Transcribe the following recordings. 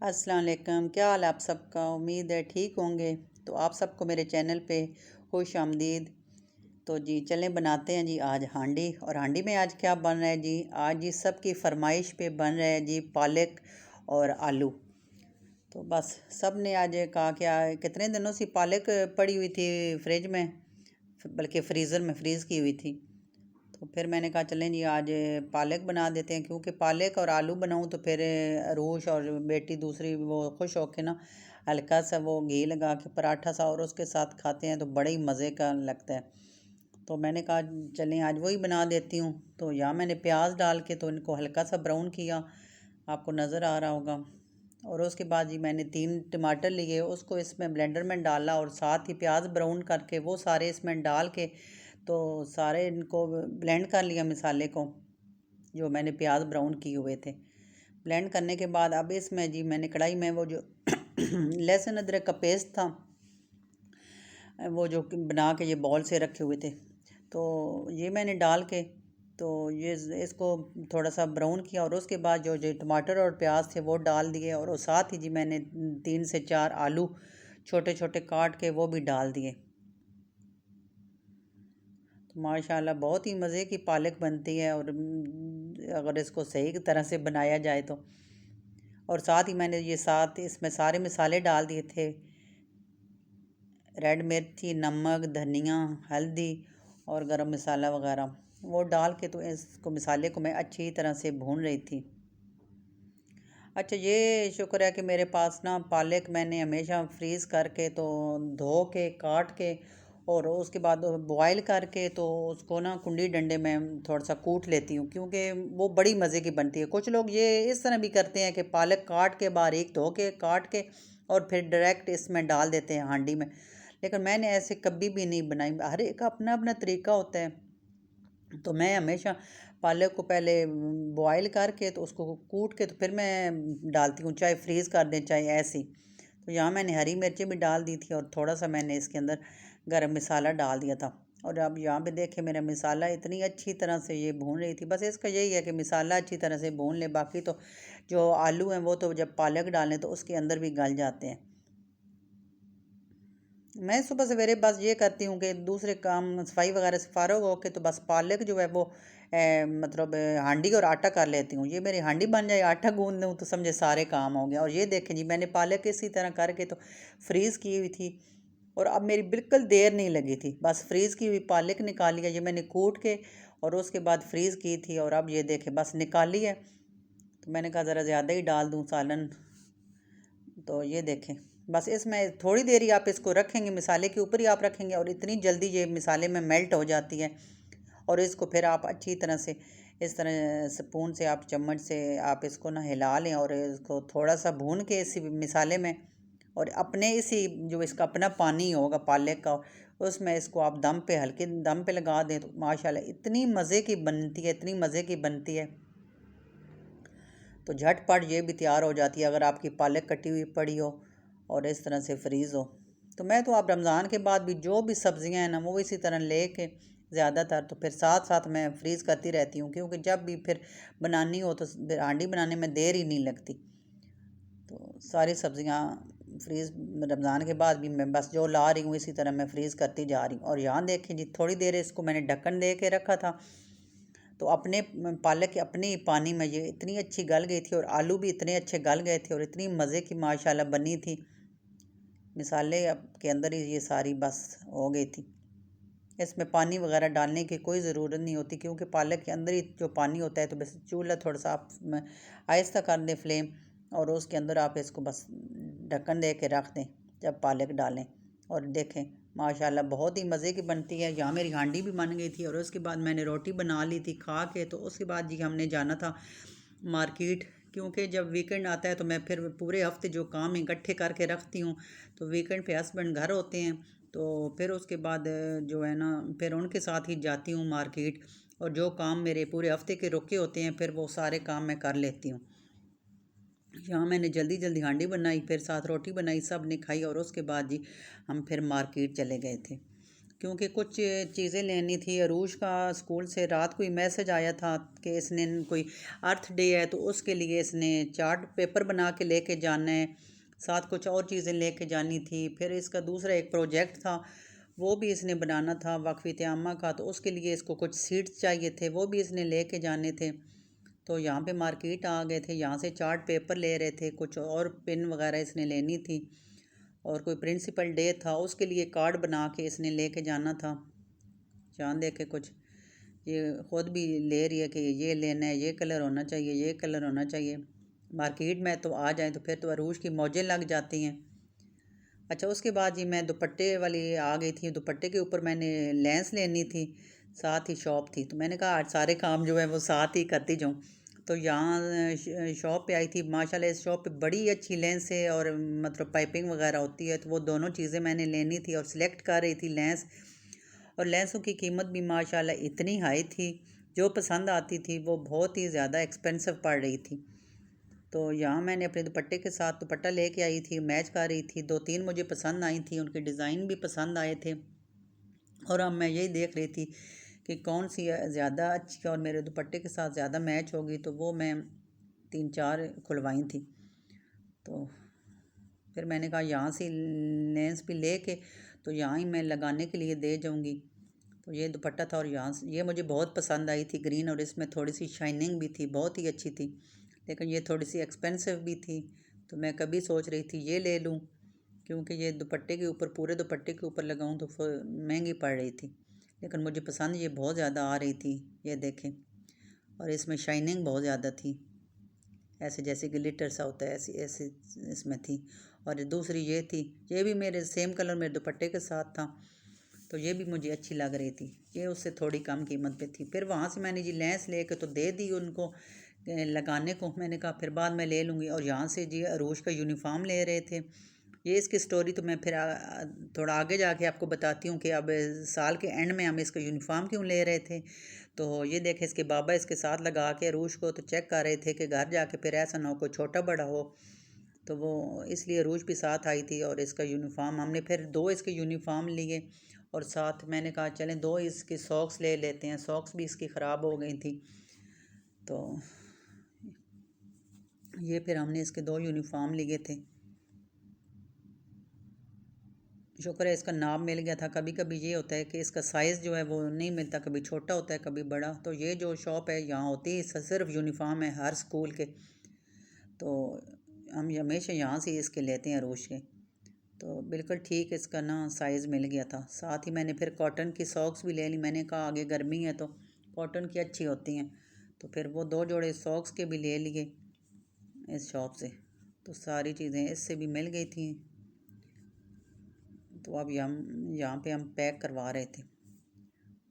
अस्सलाम वालेकुम। क्या हाल है आप सबका? उम्मीद है ठीक होंगे। तो आप सबको मेरे चैनल पे खुश आमदीद। तो जी चलें बनाते हैं जी आज हांडी। और हांडी में आज क्या बन रहा है जी? आज जी सबकी फरमाइश पे बन रहा है जी पालक और आलू। तो बस सब ने आज कहा क्या कितने दिनों से पालक पड़ी हुई थी फ्रिज में, बल्कि फ्रीज़र में फ्रीज़ की हुई थी। तो फिर मैंने कहा चलें जी आज पालक बना देते हैं, क्योंकि पालक और आलू बनाऊं तो फिर अरूश और बेटी दूसरी वो खुश होके ना हल्का सा वो घी लगा के पराठा सा और उसके साथ खाते हैं तो बड़े ही मज़े का लगता है। तो मैंने कहा चलें आज वही बना देती हूँ। तो यहाँ मैंने प्याज डाल के तो इनको हल्का सा ब्राउन किया, आपको नज़र आ रहा होगा। और उसके बाद जी मैंने 3 टमाटर लिए, उसको इसमें ब्लेंडर में डाला और साथ ही प्याज ब्राउन करके वो सारे इसमें डाल के तो सारे इनको ब्लेंड कर लिया मसाले को, जो मैंने प्याज ब्राउन किए हुए थे। ब्लेंड करने के बाद अब इसमें जी मैंने कढ़ाई में वो जो लहसुन अदरक का पेस्ट था, वो जो बना के ये बॉल से रखे हुए थे, तो ये मैंने डाल के तो ये इसको थोड़ा सा ब्राउन किया। और उसके बाद जो जो टमाटर और प्याज थे वो डाल दिए, और वो साथ ही जी मैंने 3 से 4 आलू छोटे छोटे काट के वो भी डाल दिए। तो माशाल्लाह बहुत ही मज़े की पालक बनती है, और अगर इसको सही तरह से बनाया जाए तो। और साथ ही मैंने ये साथ इसमें सारे मसाले डाल दिए थे, रेड मिर्ची, नमक, धनिया, हल्दी और गरम मसाला वगैरह वो डाल के तो इसको मसाले को मैं अच्छी तरह से भून रही थी। अच्छा, ये शुक्र है कि मेरे पास ना पालक मैंने हमेशा फ्रीज़ करके तो धो के काट के और उसके बाद बॉयल करके तो उसको ना कुंडी डंडे में थोड़ा सा कूट लेती हूँ, क्योंकि वो बड़ी मज़े की बनती है। कुछ लोग ये इस तरह भी करते हैं कि पालक काट के बारीक धो के काट के और फिर डायरेक्ट इसमें डाल देते हैं हांडी में, लेकिन मैंने ऐसे कभी भी नहीं बनाई। हर एक का अपना अपना तरीका होता है। तो मैं हमेशा पालक को पहले बॉयल करके तो उसको कूट के तो फिर मैं डालती हूँ, चाहे फ्रीज़ कर दें चाहे ऐसे ही। तो यहाँ मैंने हरी मिर्ची भी डाल दी थी और थोड़ा सा मैंने इसके अंदर गरम मसाला डाल दिया था। और अब यहाँ पे देखें मेरा मसाला इतनी अच्छी तरह से ये भून रही थी। बस इसका यही है कि मसाला अच्छी तरह से भून ले, बाकी तो जो आलू हैं वो तो जब पालक डालें तो उसके अंदर भी गल जाते हैं। मैं सुबह सवेरे बस ये करती हूँ कि दूसरे काम सफाई वगैरह से फ़ारग हो के तो बस पालक जो है वो मतलब हांडी और आटा कर लेती हूँ। ये मेरी हांडी बन जाए, आटा गूँध लूँ तो समझे सारे काम हो गया। और ये देखें जी मैंने पालक इसी तरह करके तो फ्रीज़ की हुई थी, और अब मेरी बिल्कुल देर नहीं लगी थी। बस फ्रीज़ की हुई पालक निकाली है, ये मैंने कूट के और उसके बाद फ्रीज़ की थी, और अब ये देखें बस निकाली है। तो मैंने कहा ज़रा ज़्यादा ही डाल दूँ सालन। तो ये देखें बस इसमें थोड़ी देर ही आप इसको रखेंगे, मसाले के ऊपर ही आप रखेंगे और इतनी जल्दी ये मसाले में मेल्ट हो जाती है। और इसको फिर आप अच्छी तरह से इस तरह स्पून से आप चम्मच से आप इसको ना हिला लें और इसको थोड़ा सा भून के इसी मसाले में, और अपने इसी जो इसका अपना पानी होगा पालक का उसमें इसको आप दम पे हल्के दम पे लगा दें तो माशाल्लाह इतनी मज़े की बनती है, इतनी मज़े की बनती है। तो झटपट ये भी तैयार हो जाती है अगर आपकी पालक कटी हुई पड़ी हो और इस तरह से फ्रीज़ हो। तो मैं तो आप रमज़ान के बाद भी जो भी सब्ज़ियां हैं ना वो इसी तरह लेके ज़्यादातर तो फिर साथ साथ मैं फ्रीज़ करती रहती हूँ, क्योंकि जब भी फिर बनानी हो तो फिर हांडी बनाने में देर ही नहीं लगती। तो सारी सब्ज़ियां फ्रीज़ रमज़ान के बाद भी मैं बस जो ला रही हूँ इसी तरह मैं फ्रीज़ करती जा रही हूँ। और यहाँ देखें जी थोड़ी देर इसको मैंने ढक्कन दे के रखा था, तो अपने पालक के अपने ही पानी में ये इतनी अच्छी गल गई थी और आलू भी इतने अच्छे गल गए थे और इतनी मज़े की माशाल्लाह बनी थी। मिसाले के अंदर ही ये सारी बस हो गई थी। इसमें पानी वगैरह डालने की कोई ज़रूरत नहीं होती, क्योंकि पालक के अंदर ही जो पानी होता है। तो बस चूल्हा थोड़ा सा आप आहिस्ता कर दें फ्लेम, और उसके अंदर आप इसको बस ढक्कन दे के रख दें जब पालक डालें। और देखें माशाल्लाह बहुत ही मज़े की बनती है। यहाँ मेरी हांडी भी बन गई थी और उसके बाद मैंने रोटी बना ली थी खा के। तो उसके बाद जी हमने जाना था मार्केट, क्योंकि जब वीकेंड आता है तो मैं फिर पूरे हफ्ते जो काम इकट्ठे करके रखती हूँ, तो वीकेंड पे हस्बैंड घर होते हैं तो फिर उसके बाद जो है ना फिर उनके साथ ही जाती हूँ मार्केट। और जो काम मेरे पूरे हफ्ते के रुके होते हैं फिर वो सारे काम मैं कर लेती हूँ। यहाँ मैंने जल्दी जल्दी हांडी बनाई, फिर साथ रोटी बनाई, सब ने खाई और उसके बाद जी हम फिर मार्केट चले गए थे, क्योंकि कुछ चीज़ें लेनी थी। अरूज का स्कूल से रात को ही मैसेज आया था कि इसने कोई अर्थ डे है, तो उसके लिए इसने चार्ट पेपर बना के लेके जाना है, साथ कुछ और चीज़ें लेके जानी थी। फिर इसका दूसरा एक प्रोजेक्ट था, वो भी इसने बनाना था वक्फ़ आमा का, तो उसके लिए इसको कुछ सीड्स चाहिए थे, वो भी इसने लेके जाने थे। तो यहाँ पे मार्केट आ गए थे, यहाँ से चार्ट पेपर ले रहे थे, कुछ और पेन वगैरह इसने लेनी थी, और कोई प्रिंसिपल डे था उसके लिए कार्ड बना के इसने लेके जाना था। जान दे के कुछ ये ख़ुद भी ले रही है कि ये लेना है, ये कलर होना चाहिए, ये कलर होना चाहिए। मार्केट में तो आ जाए तो फिर तो अरूज की मौजें लग जाती हैं। अच्छा, उसके बाद जी मैं दुपट्टे वाली आ गई थी। दुपट्टे के ऊपर मैंने लेंस लेनी थी, साथ ही शॉप थी, तो मैंने कहा आज सारे काम जो है वो साथ ही करती जाऊँ। तो यहाँ शॉप पे आई थी। माशाल्लाह इस शॉप पे बड़ी अच्छी लेंस है और मतलब पाइपिंग वगैरह होती है, तो वो दोनों चीज़ें मैंने लेनी थी और सिलेक्ट कर रही थी लेंस। और लेंसों की कीमत भी माशाल्लाह इतनी हाई थी, जो पसंद आती थी वो बहुत ही ज़्यादा एक्सपेंसिव पड़ रही थी। तो यहाँ मैंने अपने दुपट्टे के साथ दुपट्टा लेके आई थी, मैच कर रही थी। 2-3 मुझे पसंद आई थी, उनके डिज़ाइन भी पसंद आए थे, और अब मैं यही देख रही थी कि कौन सी ज़्यादा अच्छी और मेरे दुपट्टे के साथ ज़्यादा मैच होगी, तो वो मैं 3-4 खुलवाई थी। तो फिर मैंने कहा यहाँ से लेंस भी ले के तो यहाँ ही मैं लगाने के लिए दे जाऊँगी। तो ये दुपट्टा था, और यहाँ से ये मुझे बहुत पसंद आई थी ग्रीन, और इसमें थोड़ी सी शाइनिंग भी थी, बहुत ही अच्छी थी, लेकिन ये थोड़ी सी एक्सपेंसिव भी थी। तो मैं कभी सोच रही थी ये ले लूँ, क्योंकि ये दुपट्टे के ऊपर, पूरे दुपट्टे के ऊपर लगाऊँ तो फिर महंगी पड़ रही थी, लेकिन मुझे पसंद ये बहुत ज़्यादा आ रही थी। ये देखें, और इसमें शाइनिंग बहुत ज़्यादा थी, ऐसे जैसे ग्लिटर सा होता है, ऐसी ऐसे इसमें थी। और दूसरी ये थी, ये भी मेरे सेम कलर मेरे दुपट्टे के साथ था, तो ये भी मुझे अच्छी लग रही थी। ये उससे थोड़ी कम कीमत पे थी। फिर वहाँ से मैंने जी लेंस लेके तो दे दी उनको लगाने को। मैंने कहा फिर बाद में ले लूँगी। और यहाँ से जी अरूज का यूनिफॉर्म ले रहे थे। ये इसकी स्टोरी तो मैं फिर थोड़ा आगे जाके आपको बताती हूँ कि अब साल के एंड में हम इसका यूनिफॉर्म क्यों ले रहे थे। तो ये देखे इसके बाबा इसके साथ लगा के अरूज को तो चेक कर रहे थे कि घर जाके फिर ऐसा ना हो कोई छोटा बड़ा हो, तो वो इसलिए अरूज भी साथ आई थी। और इसका यूनिफॉर्म हमने फिर 2 इसके यूनिफॉर्म लिए, और साथ मैंने कहा चलें 2 इसकी सॉक्स ले लेते हैं। सॉक्स भी इसकी ख़राब हो गई थी, तो ये फिर हमने इसके 2 यूनिफॉर्म लिए थे। शुक्र है इसका नाम मिल गया था। कभी कभी ये होता है कि इसका साइज़ जो है वो नहीं मिलता, कभी छोटा होता है कभी बड़ा। तो ये जो शॉप है यहाँ होती है सिर्फ यूनिफॉर्म है हर स्कूल के, तो हम हमेशा यहाँ से इसके लेते हैं अरूज के। तो बिल्कुल ठीक इसका ना साइज़ मिल गया था। साथ ही मैंने फिर कॉटन की सॉक्स भी ले ली। मैंने कहा आगे गर्मी है तो कॉटन की अच्छी होती हैं, तो फिर वो 2 जोड़े सॉक्स के भी ले लिए इस शॉप से। तो सारी चीज़ें इससे भी मिल गई थी। तो अब यहाँ पे हम पैक करवा रहे थे,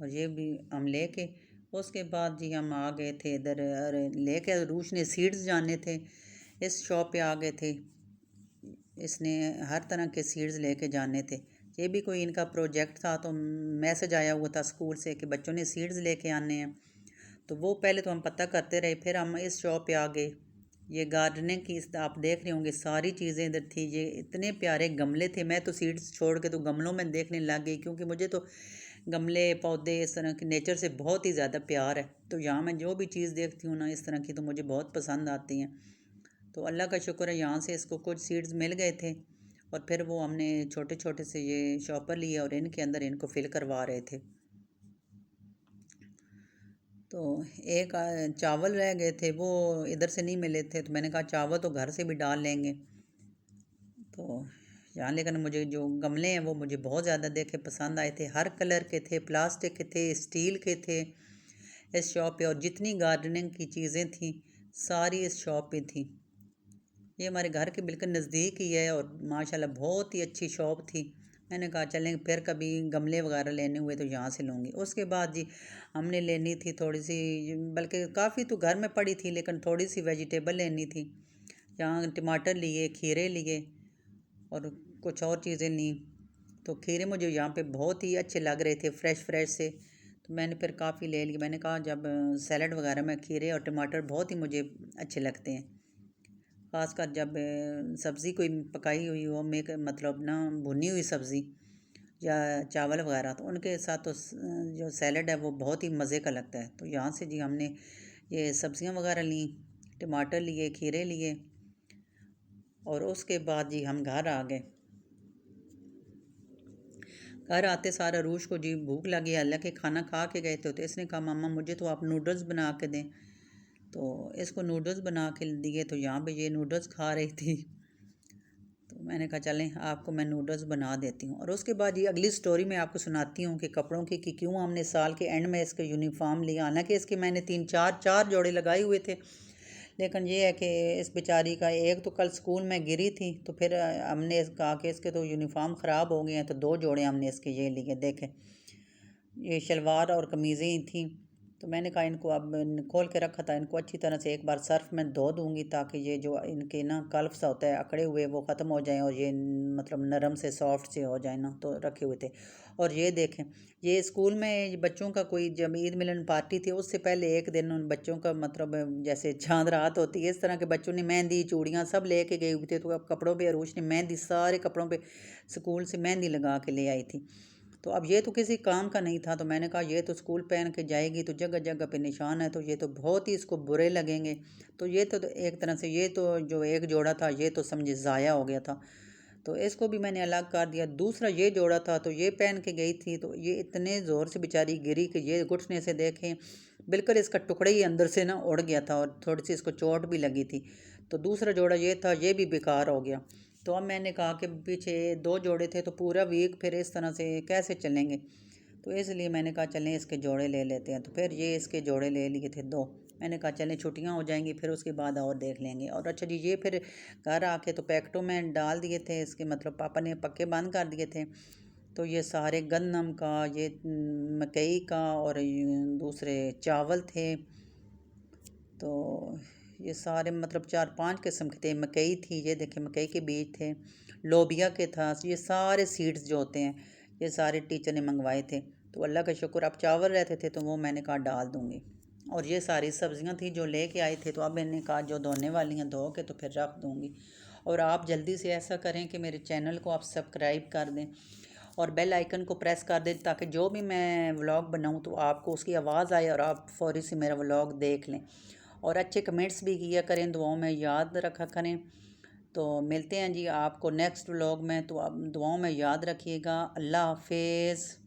और ये भी हम लेके उसके बाद जी हम आ गए थे इधर। अरे लेके अरूज ने सीड्स जाने थे, इस शॉप पे आ गए थे। इसने हर तरह के सीड्स लेके जाने थे। ये भी कोई इनका प्रोजेक्ट था, तो मैसेज आया हुआ था स्कूल से कि बच्चों ने सीड्स लेके आने हैं। तो वो पहले तो हम पता करते रहे, फिर हम इस शॉप पे आ गए। ये गार्डनिंग की आप देख रहे होंगे सारी चीज़ें इधर थी। ये इतने प्यारे गमले थे, मैं तो सीड्स छोड़ के तो गमलों में देखने लग गई, क्योंकि मुझे तो गमले पौधे इस तरह के नेचर से बहुत ही ज़्यादा प्यार है। तो यहाँ मैं जो भी चीज़ देखती हूँ ना इस तरह की, तो मुझे बहुत पसंद आती हैं। तो अल्लाह का शुक्र है यहाँ से इसको कुछ सीड्स मिल गए थे, और फिर वो हमने छोटे छोटे से ये शॉपर लिए और इनके अंदर इनको फिल करवा रहे थे। तो एक चावल रह गए थे, वो इधर से नहीं मिले थे, तो मैंने कहा चावल तो घर से भी डाल लेंगे। तो यहाँ लेकिन मुझे जो गमले हैं वो मुझे बहुत ज़्यादा देखे पसंद आए थे। हर कलर के थे, प्लास्टिक के थे, स्टील के थे इस शॉप पे। और जितनी गार्डनिंग की चीज़ें थी सारी इस शॉप पे थी। ये हमारे घर के बिल्कुल नज़दीक ही है, और माशाल्लाह बहुत ही अच्छी शॉप थी। मैंने कहा चलें फिर कभी गमले वगैरह लेने हुए तो यहाँ से लूँगी। उसके बाद जी हमने लेनी थी थोड़ी सी, बल्कि काफ़ी तो घर में पड़ी थी, लेकिन थोड़ी सी वेजिटेबल लेनी थी। यहाँ टमाटर लिए, खीरे लिए, और कुछ और चीज़ें ली। तो खीरे मुझे यहाँ पे बहुत ही अच्छे लग रहे थे, फ्रेश फ्रेश से, तो मैंने फिर काफ़ी ले लिए। मैंने कहा जब सैलड वगैरह में खीरे और टमाटर बहुत ही मुझे अच्छे लगते हैं, ख़ासकर जब सब्ज़ी कोई पकाई हुई हो, मतलब ना भुनी हुई सब्ज़ी, या चावल वगैरह, तो उनके साथ तो जो सैलड है वो बहुत ही मज़े का लगता है। तो यहाँ से जी हमने ये सब्ज़ियाँ वगैरह ली, टमाटर लिए, खीरे लिए, और उसके बाद जी हम घर आ गए। घर आते सारा रूश को जी भूख लगी, हालांकि खाना खा के गए थे, तो इसने कहा मम्मा मुझे तो आप नूडल्स बना के दें। तो इसको नूडल्स बना के दिए, तो यहाँ पे ये नूडल्स खा रही थी। तो मैंने कहा चलें आपको मैं नूडल्स बना देती हूँ। और उसके बाद ये अगली स्टोरी मैं आपको सुनाती हूँ कि कपड़ों की कि क्यों हमने साल के एंड में इसका यूनिफॉर्म लिया। हालांकि इसके मैंने चार जोड़े लगाए हुए थे, लेकिन ये है कि इस बेचारी का एक तो कल स्कूल में गिरी थी, तो फिर हमने कहा कि इसके तो यूनिफॉर्म ख़राब हो गए हैं, तो 2 जोड़े हमने इसके ये लिए। देखें, ये शलवार और कमीज़ें ही थी, तो मैंने कहा इनको अब खोल के रखा था, इनको अच्छी तरह से एक बार सर्फ़ में धो दूँगी, ताकि ये जो इनके ना कल्फ सा होता है अकड़े हुए वो ख़त्म हो जाएं और ये मतलब नरम से सॉफ्ट से हो जाए ना, तो रखे हुए थे। और ये देखें, ये स्कूल में बच्चों का कोई जब ईद मिलन पार्टी थी, उससे पहले एक दिन उन बच्चों का मतलब जैसे चाँद रात होती है, इस तरह के बच्चों ने मेहंदी चूड़ियाँ सब लेके गए हुए थे। तो अब कपड़ों पे अरूश ने मेहंदी सारे कपड़ों पे स्कूल से मेहंदी लगा के ले आई थी। तो अब ये तो किसी काम का नहीं था, तो मैंने कहा ये तो स्कूल पहन के जाएगी तो जगह जगह पे निशान है, तो ये तो बहुत ही इसको बुरे लगेंगे। तो ये तो एक तरह से ये तो जो एक जोड़ा था ये तो समझे ज़ाया हो गया था, तो इसको भी मैंने अलग कर दिया। दूसरा ये जोड़ा था, तो ये पहन के गई थी, तो ये इतने ज़ोर से बेचारी गिरी कि ये घुटने से देखें बिल्कुल इसका टुकड़ा ही अंदर से ना उड़ गया था, और थोड़ी सी इसको चोट भी लगी थी। तो दूसरा जोड़ा ये था, ये भी बेकार हो गया। तो अब मैंने कहा कि पीछे 2 जोड़े थे, तो पूरा वीक फिर इस तरह से कैसे चलेंगे। तो इसलिए मैंने कहा चलें इसके जोड़े ले लेते हैं। तो फिर ये इसके जोड़े ले लिए थे 2। मैंने कहा चलें छुट्टियां हो जाएंगी फिर उसके बाद और देख लेंगे। और अच्छा जी, ये फिर घर आके तो पैकेटों में डाल दिए थे इसके, मतलब पापा ने पक्के बंद कर दिए थे। तो ये सारे गंदम का, ये मकई का, और दूसरे चावल थे। तो ये सारे मतलब 4-5 किस्म के थे। मकई थी, ये देखें मकई के बीज थे, लोबिया के था, ये सारे सीड्स जो होते हैं ये सारे टीचर ने मंगवाए थे। तो अल्लाह का शुक्र अब चावल रहते थे, तो वो मैंने कहा डाल दूँगी। और ये सारी सब्जियां थी जो लेके आए थे, तो अब मैंने कहा जो धोने वाली हैं धो के तो फिर रख दूँगी। और आप जल्दी से ऐसा करें कि मेरे चैनल को आप सब्सक्राइब कर दें और बेल आइकन को प्रेस कर दें, ताकि जो भी मैं व्लॉग बनाऊं तो आपको उसकी आवाज़ आए और आप फ़ौरी से मेरा व्लॉग देख लें। और अच्छे कमेंट्स भी किया करें, दुआओं में याद रखा करें। तो मिलते हैं जी आपको नेक्स्ट व्लॉग में, तो आप दुआओं में याद रखिएगा। अल्लाह हाफिज़।